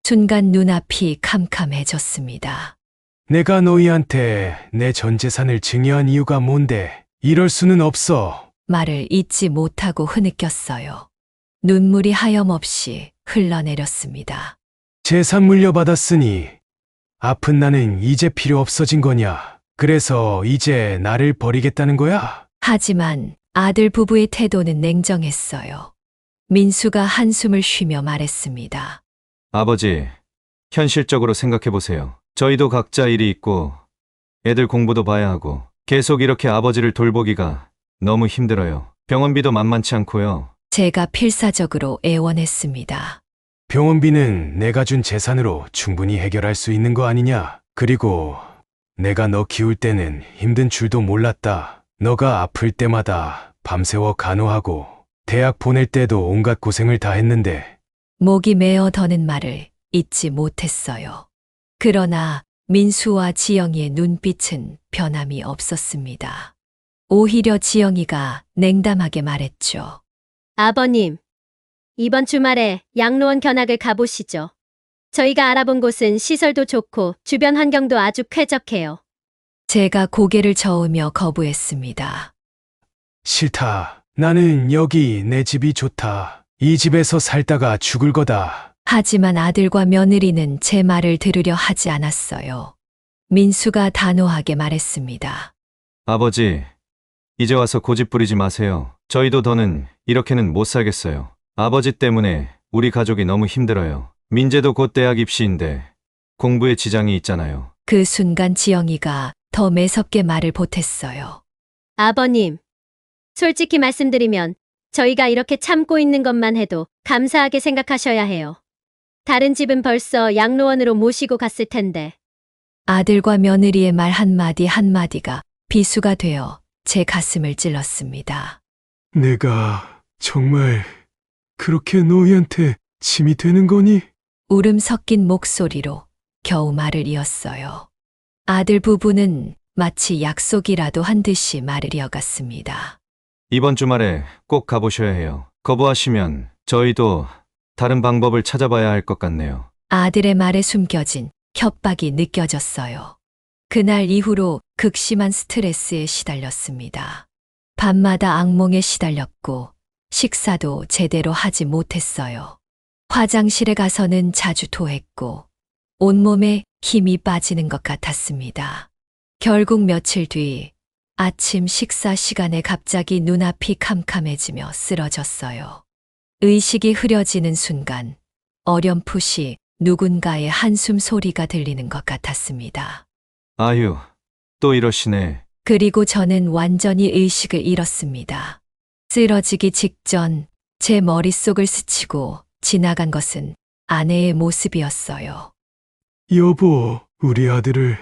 순간 눈앞이 캄캄해졌습니다. 내가 너희한테 내 전 재산을 증여한 이유가 뭔데? 이럴 수는 없어. 말을 잇지 못하고 흐느꼈어요. 눈물이 하염없이 흘러내렸습니다. 재산 물려받았으니 아픈 나는 이제 필요 없어진 거냐? 그래서 이제 나를 버리겠다는 거야? 하지만 아들 부부의 태도는 냉정했어요. 민수가 한숨을 쉬며 말했습니다. 아버지, 현실적으로 생각해 보세요. 저희도 각자 일이 있고 애들 공부도 봐야 하고 계속 이렇게 아버지를 돌보기가 너무 힘들어요. 병원비도 만만치 않고요. 제가 필사적으로 애원했습니다. 병원비는 내가 준 재산으로 충분히 해결할 수 있는 거 아니냐? 그리고 내가 너 키울 때는 힘든 줄도 몰랐다. 너가 아플 때마다 밤새워 간호하고 대학 보낼 때도 온갖 고생을 다 했는데. 목이 메어 더는 말을 잊지 못했어요. 그러나 민수와 지영이의 눈빛은 변함이 없었습니다. 오히려 지영이가 냉담하게 말했죠. 아버님, 이번 주말에 양로원 견학을 가보시죠. 저희가 알아본 곳은 시설도 좋고 주변 환경도 아주 쾌적해요. 제가 고개를 저으며 거부했습니다. 싫다. 나는 여기 내 집이 좋다. 이 집에서 살다가 죽을 거다. 하지만 아들과 며느리는 제 말을 들으려 하지 않았어요. 민수가 단호하게 말했습니다. 아버지, 이제 와서 고집 부리지 마세요. 저희도 더는 이렇게는 못 살겠어요. 아버지 때문에 우리 가족이 너무 힘들어요. 민재도 곧 대학 입시인데 공부에 지장이 있잖아요. 그 순간 지영이가 더 매섭게 말을 보탰어요. 아버님, 솔직히 말씀드리면 저희가 이렇게 참고 있는 것만 해도 감사하게 생각하셔야 해요. 다른 집은 벌써 양로원으로 모시고 갔을 텐데. 아들과 며느리의 말 한마디 한마디가 비수가 되어 제 가슴을 찔렀습니다. 내가 정말 그렇게 너희한테 짐이 되는 거니? 울음 섞인 목소리로 겨우 말을 이었어요. 아들 부부는 마치 약속이라도 한 듯이 말을 이어갔습니다. 이번 주말에 꼭 가보셔야 해요. 거부하시면 저희도 다른 방법을 찾아봐야 할 것 같네요. 아들의 말에 숨겨진 협박이 느껴졌어요. 그날 이후로 극심한 스트레스에 시달렸습니다. 밤마다 악몽에 시달렸고 식사도 제대로 하지 못했어요. 화장실에 가서는 자주 토했고 온몸에 힘이 빠지는 것 같았습니다. 결국 며칠 뒤 아침 식사 시간에 갑자기 눈앞이 캄캄해지며 쓰러졌어요. 의식이 흐려지는 순간 어렴풋이 누군가의 한숨 소리가 들리는 것 같았습니다. 아유, 또 이러시네. 그리고 저는 완전히 의식을 잃었습니다. 쓰러지기 직전 제 머릿속을 스치고 지나간 것은 아내의 모습이었어요. 여보, 우리 아들을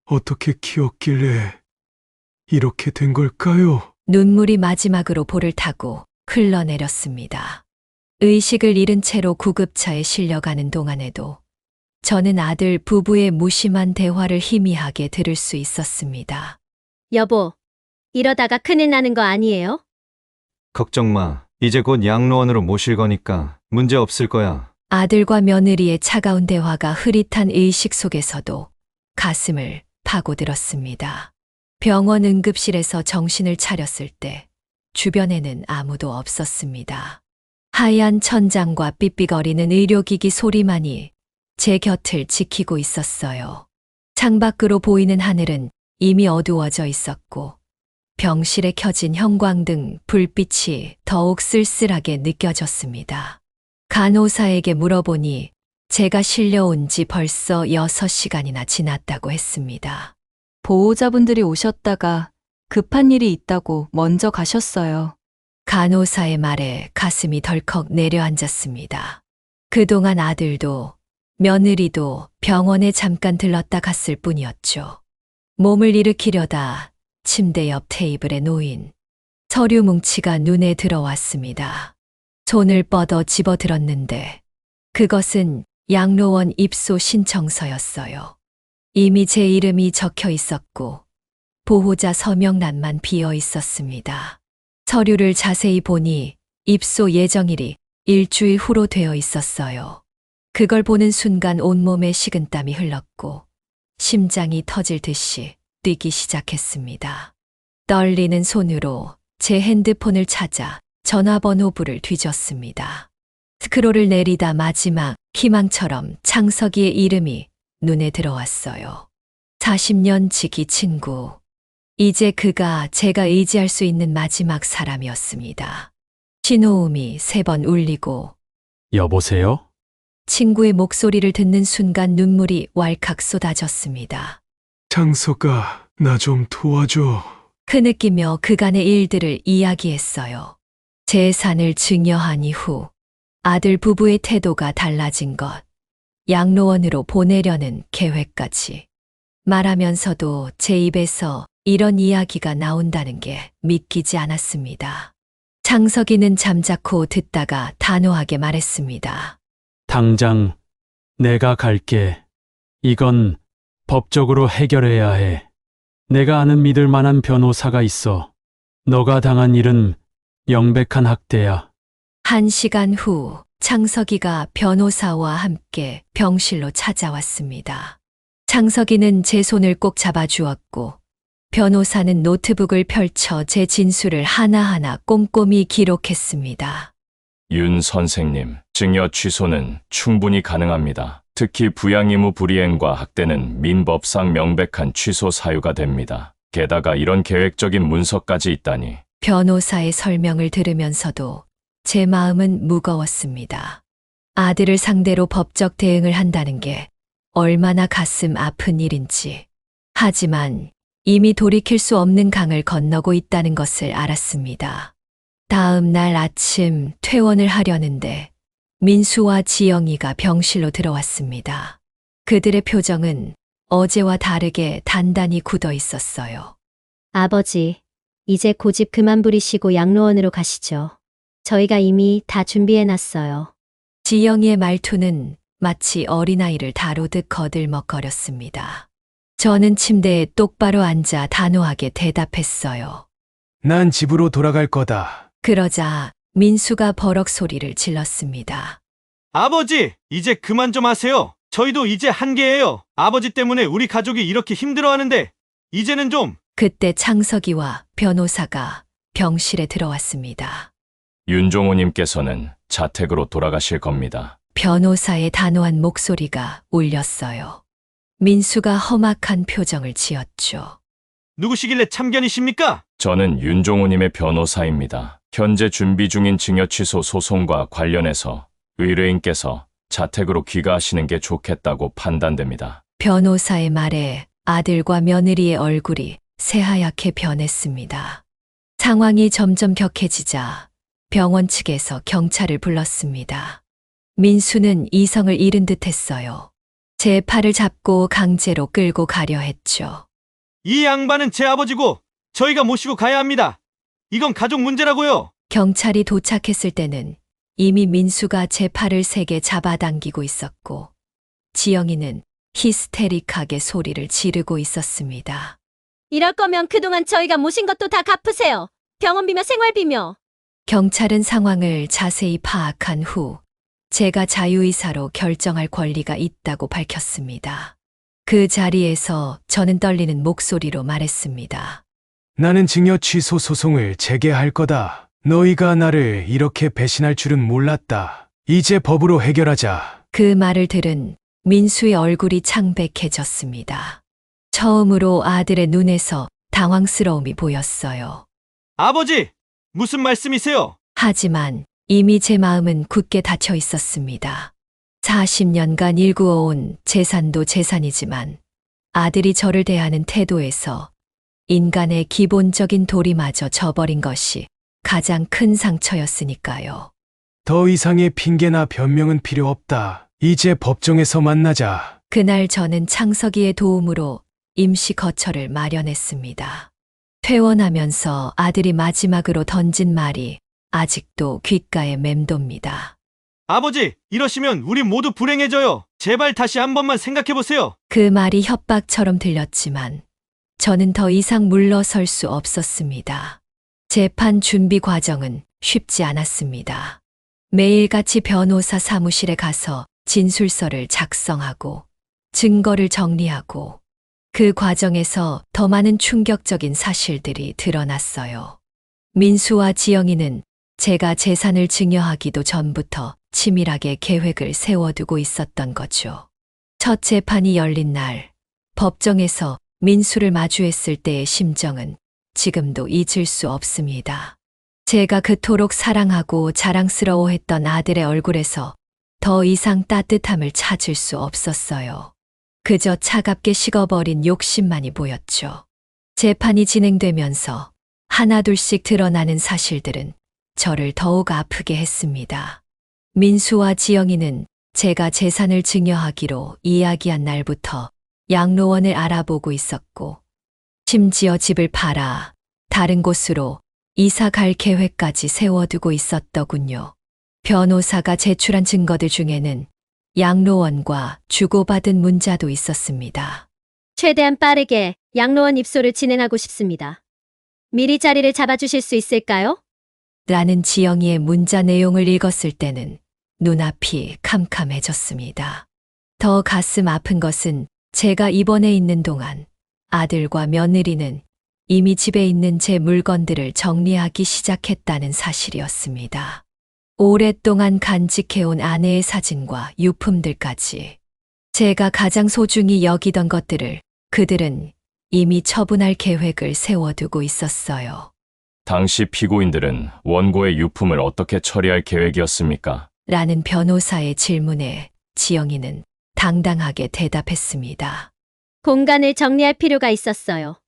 어떻게 키웠길래 이렇게 된 걸까요? 눈물이 마지막으로 볼을 타고 흘러내렸습니다. 의식을 잃은 채로 구급차에 실려가는 동안에도 저는 아들 부부의 무심한 대화를 희미하게 들을 수 있었습니다. 여보, 이러다가 큰일 나는 거 아니에요? 걱정 마. 이제 곧 양로원으로 모실 거니까 문제 없을 거야. 아들과 며느리의 차가운 대화가 흐릿한 의식 속에서도 가슴을 파고들었습니다. 병원 응급실에서 정신을 차렸을 때 주변에는 아무도 없었습니다. 하얀 천장과 삐삐거리는 의료기기 소리만이 제 곁을 지키고 있었어요. 창밖으로 보이는 하늘은 이미 어두워져 있었고 병실에 켜진 형광등 불빛이 더욱 쓸쓸하게 느껴졌습니다. 간호사에게 물어보니 제가 실려온 지 벌써 6시간이나 지났다고 했습니다. 보호자분들이 오셨다가 급한 일이 있다고 먼저 가셨어요. 간호사의 말에 가슴이 덜컥 내려앉았습니다. 그동안 아들도 며느리도 병원에 잠깐 들렀다 갔을 뿐이었죠. 몸을 일으키려다 침대 옆 테이블에 놓인 서류 뭉치가 눈에 들어왔습니다. 손을 뻗어 집어들었는데 그것은 양로원 입소 신청서였어요. 이미 제 이름이 적혀 있었고 보호자 서명란만 비어 있었습니다. 서류를 자세히 보니 입소 예정일이 일주일 후로 되어 있었어요. 그걸 보는 순간 온몸에 식은땀이 흘렀고 심장이 터질 듯이 뛰기 시작했습니다. 떨리는 손으로 제 핸드폰을 찾아 전화번호부를 뒤졌습니다. 스크롤을 내리다 마지막 희망처럼 창석이의 이름이 눈에 들어왔어요. 40년 지기 친구. 이제 그가 제가 의지할 수 있는 마지막 사람이었습니다. 신호음이 3번 울리고 여보세요? 친구의 목소리를 듣는 순간 눈물이 왈칵 쏟아졌습니다. 창석아, 나 좀 도와줘. 흐느끼며 그간의 일들을 이야기했어요. 재산을 증여한 이후 아들 부부의 태도가 달라진 것, 양로원으로 보내려는 계획까지 말하면서도 제 입에서 이런 이야기가 나온다는 게 믿기지 않았습니다. 창석이는 잠자코 듣다가 단호하게 말했습니다. 당장 내가 갈게. 이건 법적으로 해결해야 해. 내가 아는 믿을 만한 변호사가 있어. 너가 당한 일은 명백한 학대야. 1시간 후 창석이가 변호사와 함께 병실로 찾아왔습니다. 창석이는 제 손을 꼭 잡아주었고 변호사는 노트북을 펼쳐 제 진술을 하나하나 꼼꼼히 기록했습니다. 윤 선생님, 증여 취소는 충분히 가능합니다. 특히 부양 의무 불이행과 학대는 민법상 명백한 취소 사유가 됩니다. 게다가 이런 계획적인 문서까지 있다니. 변호사의 설명을 들으면서도 제 마음은 무거웠습니다. 아들을 상대로 법적 대응을 한다는 게 얼마나 가슴 아픈 일인지. 하지만 이미 돌이킬 수 없는 강을 건너고 있다는 것을 알았습니다. 다음 날 아침 퇴원을 하려는데 민수와 지영이가 병실로 들어왔습니다. 그들의 표정은 어제와 다르게 단단히 굳어 있었어요. 아버지, 이제 고집 그만 부리시고 양로원으로 가시죠. 저희가 이미 다 준비해놨어요. 지영이의 말투는 마치 어린아이를 다루듯 거들먹거렸습니다. 저는 침대에 똑바로 앉아 단호하게 대답했어요. 난 집으로 돌아갈 거다. 그러자 민수가 버럭 소리를 질렀습니다. 아버지, 이제 그만 좀 하세요. 저희도 이제 한계예요. 아버지 때문에 우리 가족이 이렇게 힘들어하는데 이제는 좀. 그때 창석이와 변호사가 병실에 들어왔습니다. 윤종호님께서는 자택으로 돌아가실 겁니다. 변호사의 단호한 목소리가 울렸어요. 민수가 험악한 표정을 지었죠. 누구시길래 참견이십니까? 저는 윤종호님의 변호사입니다. 현재 준비 중인 증여 취소 소송과 관련해서 의뢰인께서 자택으로 귀가하시는 게 좋겠다고 판단됩니다. 변호사의 말에 아들과 며느리의 얼굴이 새하얗게 변했습니다. 상황이 점점 격해지자 병원 측에서 경찰을 불렀습니다. 민수는 이성을 잃은 듯 했어요. 제 팔을 잡고 강제로 끌고 가려 했죠. 이 양반은 제 아버지고 저희가 모시고 가야 합니다. 이건 가족 문제라고요. 경찰이 도착했을 때는 이미 민수가 제 팔을 세게 잡아당기고 있었고 지영이는 히스테릭하게 소리를 지르고 있었습니다. 이럴 거면 그동안 저희가 모신 것도 다 갚으세요. 병원비며 생활비며. 경찰은 상황을 자세히 파악한 후 제가 자유의사로 결정할 권리가 있다고 밝혔습니다. 그 자리에서 저는 떨리는 목소리로 말했습니다. 나는 증여 취소 소송을 재개할 거다. 너희가 나를 이렇게 배신할 줄은 몰랐다. 이제 법으로 해결하자. 그 말을 들은 민수의 얼굴이 창백해졌습니다. 처음으로 아들의 눈에서 당황스러움이 보였어요. 아버지, 무슨 말씀이세요? 하지만 이미 제 마음은 굳게 닫혀 있었습니다. 40년간 일구어온 재산도 재산이지만 아들이 저를 대하는 태도에서 인간의 기본적인 도리마저 저버린 것이 가장 큰 상처였으니까요. 더 이상의 핑계나 변명은 필요 없다. 이제 법정에서 만나자. 그날 저는 창석이의 도움으로 임시 거처를 마련했습니다. 퇴원하면서 아들이 마지막으로 던진 말이 아직도 귓가에 맴돕니다. 아버지, 이러시면 우리 모두 불행해져요. 제발 다시 한 번만 생각해보세요. 그 말이 협박처럼 들렸지만 저는 더 이상 물러설 수 없었습니다. 재판 준비 과정은 쉽지 않았습니다. 매일같이 변호사 사무실에 가서 진술서를 작성하고 증거를 정리하고 그 과정에서 더 많은 충격적인 사실들이 드러났어요. 민수와 지영이는 제가 재산을 증여하기도 전부터 치밀하게 계획을 세워두고 있었던 거죠. 첫 재판이 열린 날, 법정에서 민수를 마주했을 때의 심정은 지금도 잊을 수 없습니다. 제가 그토록 사랑하고 자랑스러워했던 아들의 얼굴에서 더 이상 따뜻함을 찾을 수 없었어요. 그저 차갑게 식어버린 욕심만이 보였죠. 재판이 진행되면서 하나둘씩 드러나는 사실들은 저를 더욱 아프게 했습니다. 민수와 지영이는 제가 재산을 증여하기로 이야기한 날부터 양로원을 알아보고 있었고, 심지어 집을 팔아 다른 곳으로 이사 갈 계획까지 세워두고 있었더군요. 변호사가 제출한 증거들 중에는 양로원과 주고받은 문자도 있었습니다. 최대한 빠르게 양로원 입소를 진행하고 싶습니다. 미리 자리를 잡아주실 수 있을까요? 라는 지영이의 문자 내용을 읽었을 때는 눈앞이 캄캄해졌습니다. 더 가슴 아픈 것은 제가 입원해 있는 동안 아들과 며느리는 이미 집에 있는 제 물건들을 정리하기 시작했다는 사실이었습니다. 오랫동안 간직해온 아내의 사진과 유품들까지 제가 가장 소중히 여기던 것들을 그들은 이미 처분할 계획을 세워두고 있었어요. 당시 피고인들은 원고의 유품을 어떻게 처리할 계획이었습니까? 라는 변호사의 질문에 지영이는 당당하게 대답했습니다. 공간을 정리할 필요가 있었어요.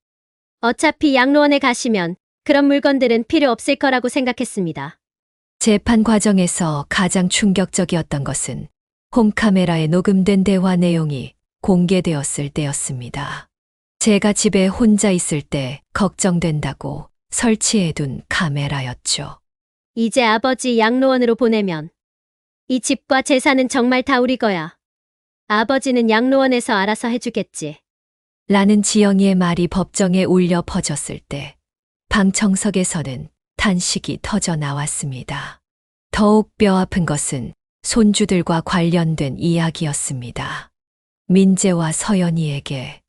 어차피 양로원에 가시면 그런 물건들은 필요 없을 거라고 생각했습니다. 재판 과정에서 가장 충격적이었던 것은 홈카메라에 녹음된 대화 내용이 공개되었을 때였습니다. 제가 집에 혼자 있을 때 걱정된다고 설치해둔 카메라였죠. 이제 아버지 양로원으로 보내면 이 집과 재산은 정말 다 우리 거야. 아버지는 양로원에서 알아서 해주겠지. 라는 지영이의 말이 법정에 울려 퍼졌을 때 방청석에서는 탄식이 터져 나왔습니다. 더욱 뼈아픈 것은 손주들과 관련된 이야기였습니다. 민재와 서연이에게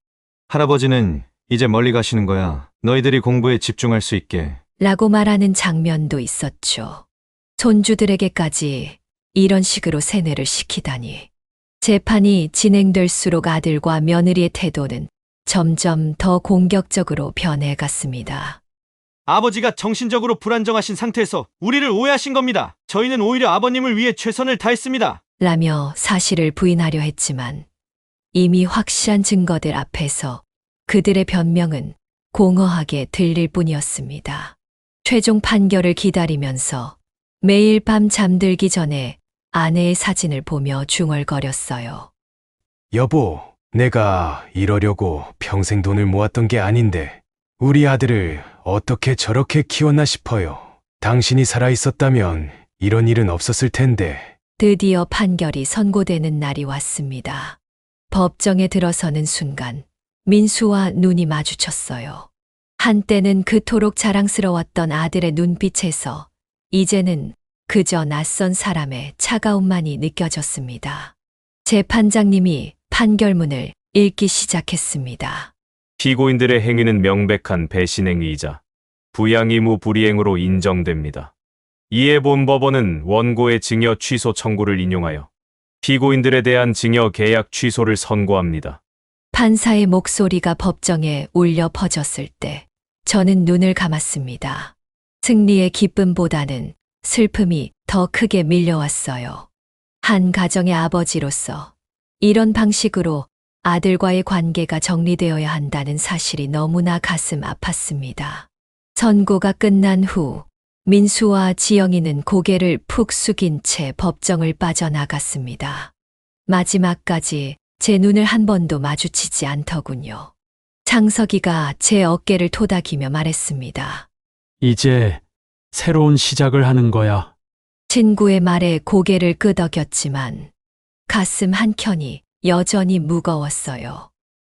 할아버지는 이제 멀리 가시는 거야. 너희들이 공부에 집중할 수 있게. 라고 말하는 장면도 있었죠. 손주들에게까지 이런 식으로 세뇌를 시키다니. 재판이 진행될수록 아들과 며느리의 태도는 점점 더 공격적으로 변해갔습니다. 아버지가 정신적으로 불안정하신 상태에서 우리를 오해하신 겁니다. 저희는 오히려 아버님을 위해 최선을 다했습니다. 라며 사실을 부인하려 했지만 이미 확실한 증거들 앞에서 그들의 변명은 공허하게 들릴 뿐이었습니다. 최종 판결을 기다리면서 매일 밤 잠들기 전에 아내의 사진을 보며 중얼거렸어요. 여보, 내가 이러려고 평생 돈을 모았던 게 아닌데 우리 아들을 어떻게 저렇게 키웠나 싶어요. 당신이 살아있었다면 이런 일은 없었을 텐데. 드디어 판결이 선고되는 날이 왔습니다. 법정에 들어서는 순간 민수와 눈이 마주쳤어요. 한때는 그토록 자랑스러웠던 아들의 눈빛에서 이제는 그저 낯선 사람의 차가움만이 느껴졌습니다. 재판장님이 판결문을 읽기 시작했습니다. 피고인들의 행위는 명백한 배신 행위이자 부양 의무 불이행으로 인정됩니다. 이에 본 법원은 원고의 징역 취소 청구를 인용하여 피고인들에 대한 징역 계약 취소를 선고합니다. 판사의 목소리가 법정에 울려 퍼졌을 때 저는 눈을 감았습니다. 승리의 기쁨보다는 슬픔이 더 크게 밀려왔어요. 한 가정의 아버지로서 이런 방식으로 아들과의 관계가 정리되어야 한다는 사실이 너무나 가슴 아팠습니다. 선고가 끝난 후 민수와 지영이는 고개를 푹 숙인 채 법정을 빠져나갔습니다. 마지막까지 제 눈을 한 번도 마주치지 않더군요. 창석이가 제 어깨를 토닥이며 말했습니다. 이제 새로운 시작을 하는 거야. 친구의 말에 고개를 끄덕였지만 가슴 한켠이 여전히 무거웠어요.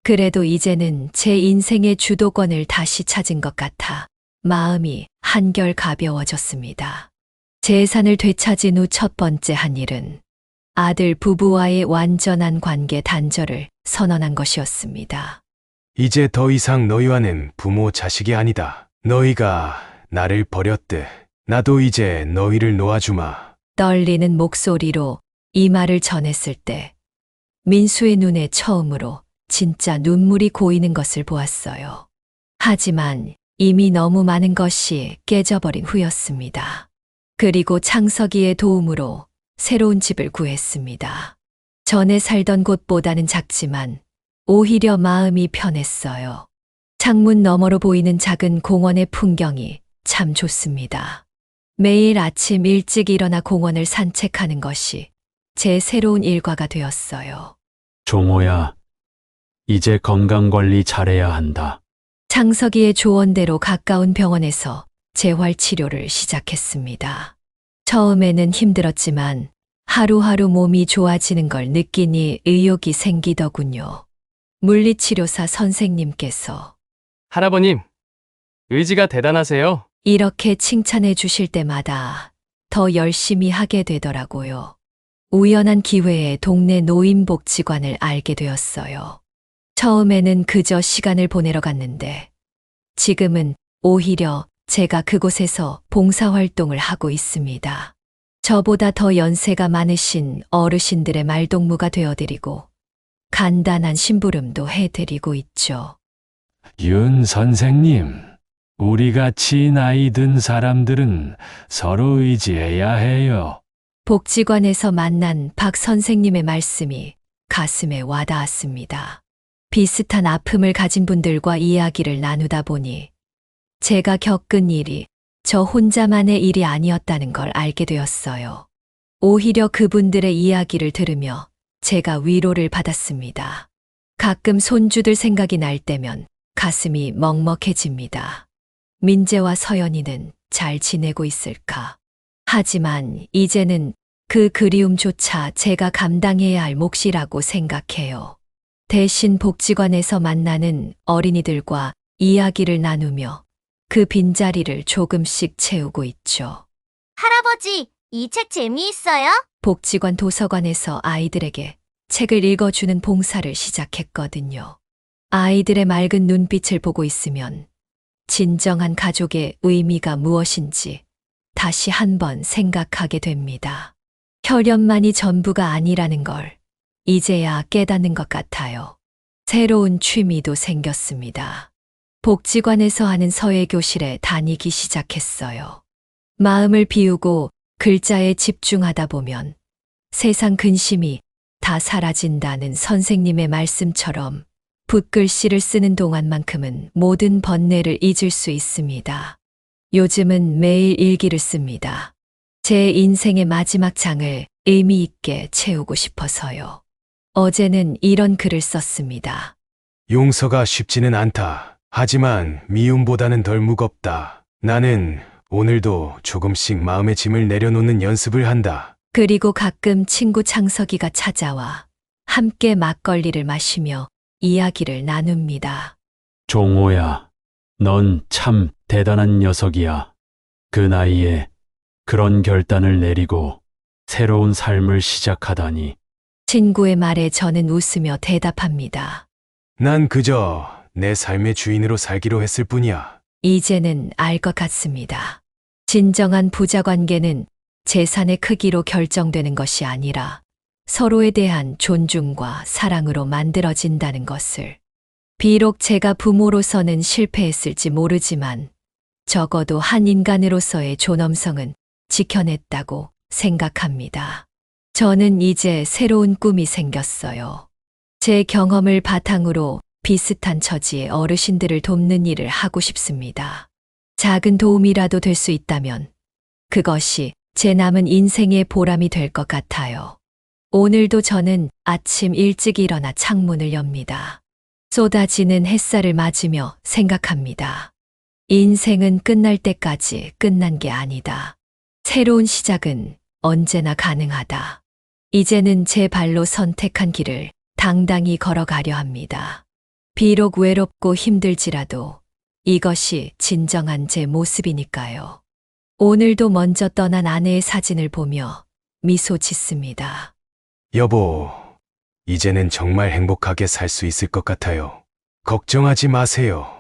그래도 이제는 제 인생의 주도권을 다시 찾은 것 같아 마음이 한결 가벼워졌습니다. 재산을 되찾은 후 첫 번째 한 일은 아들 부부와의 완전한 관계 단절을 선언한 것이었습니다. 이제 더 이상 너희와는 부모 자식이 아니다. 너희가 나를 버렸듯 나도 이제 너희를 놓아주마. 떨리는 목소리로 이 말을 전했을 때 민수의 눈에 처음으로 진짜 눈물이 고이는 것을 보았어요. 하지만 이미 너무 많은 것이 깨져버린 후였습니다. 그리고 창석이의 도움으로 새로운 집을 구했습니다. 전에 살던 곳보다는 작지만 오히려 마음이 편했어요. 창문 너머로 보이는 작은 공원의 풍경이 참 좋습니다. 매일 아침 일찍 일어나 공원을 산책하는 것이 제 새로운 일과가 되었어요. 종호야, 이제 건강관리 잘해야 한다. 창석이의 조언대로 가까운 병원에서 재활 치료를 시작했습니다. 처음에는 힘들었지만 하루하루 몸이 좋아지는 걸 느끼니 의욕이 생기더군요. 물리치료사 선생님께서 할아버님, 의지가 대단하세요. 이렇게 칭찬해 주실 때마다 더 열심히 하게 되더라고요. 우연한 기회에 동네 노인복지관을 알게 되었어요. 처음에는 그저 시간을 보내러 갔는데 지금은 오히려 제가 그곳에서 봉사활동을 하고 있습니다. 저보다 더 연세가 많으신 어르신들의 말동무가 되어드리고 간단한 심부름도 해드리고 있죠. 윤 선생님, 우리 같이 나이 든 사람들은 서로 의지해야 해요. 복지관에서 만난 박 선생님의 말씀이 가슴에 와닿았습니다. 비슷한 아픔을 가진 분들과 이야기를 나누다 보니 제가 겪은 일이 저 혼자만의 일이 아니었다는 걸 알게 되었어요. 오히려 그분들의 이야기를 들으며 제가 위로를 받았습니다. 가끔 손주들 생각이 날 때면 가슴이 먹먹해집니다. 민재와 서연이는 잘 지내고 있을까? 하지만 이제는 그 그리움조차 제가 감당해야 할 몫이라고 생각해요. 대신 복지관에서 만나는 어린이들과 이야기를 나누며 그 빈자리를 조금씩 채우고 있죠. 할아버지, 이 책 재미있어요? 복지관 도서관에서 아이들에게 책을 읽어주는 봉사를 시작했거든요. 아이들의 맑은 눈빛을 보고 있으면 진정한 가족의 의미가 무엇인지 다시 한번 생각하게 됩니다. 혈연만이 전부가 아니라는 걸 이제야 깨닫는 것 같아요. 새로운 취미도 생겼습니다. 복지관에서 하는 서예교실에 다니기 시작했어요. 마음을 비우고 글자에 집중하다 보면 세상 근심이 다 사라진다는 선생님의 말씀처럼 붓글씨를 쓰는 동안만큼은 모든 번뇌를 잊을 수 있습니다. 요즘은 매일 일기를 씁니다. 제 인생의 마지막 장을 의미 있게 채우고 싶어서요. 어제는 이런 글을 썼습니다. 용서가 쉽지는 않다. 하지만 미움보다는 덜 무겁다. 나는 오늘도 조금씩 마음의 짐을 내려놓는 연습을 한다. 그리고 가끔 친구 창석이가 찾아와 함께 막걸리를 마시며 이야기를 나눕니다. 종호야, 넌 참 대단한 녀석이야. 그 나이에 그런 결단을 내리고 새로운 삶을 시작하다니. 친구의 말에 저는 웃으며 대답합니다. 난 그저 내 삶의 주인으로 살기로 했을 뿐이야. 이제는 알 것 같습니다. 진정한 부자 관계는 재산의 크기로 결정되는 것이 아니라 서로에 대한 존중과 사랑으로 만들어진다는 것을. 비록 제가 부모로서는 실패했을지 모르지만 적어도 한 인간으로서의 존엄성은 지켜냈다고 생각합니다. 저는 이제 새로운 꿈이 생겼어요. 제 경험을 바탕으로 비슷한 처지의 어르신들을 돕는 일을 하고 싶습니다. 작은 도움이라도 될 수 있다면 그것이 제 남은 인생의 보람이 될 것 같아요. 오늘도 저는 아침 일찍 일어나 창문을 엽니다. 쏟아지는 햇살을 맞으며 생각합니다. 인생은 끝날 때까지 끝난 게 아니다. 새로운 시작은 언제나 가능하다. 이제는 제 발로 선택한 길을 당당히 걸어가려 합니다. 비록 외롭고 힘들지라도 이것이 진정한 제 모습이니까요. 오늘도 먼저 떠난 아내의 사진을 보며 미소 짓습니다. 여보, 이제는 정말 행복하게 살 수 있을 것 같아요. 걱정하지 마세요.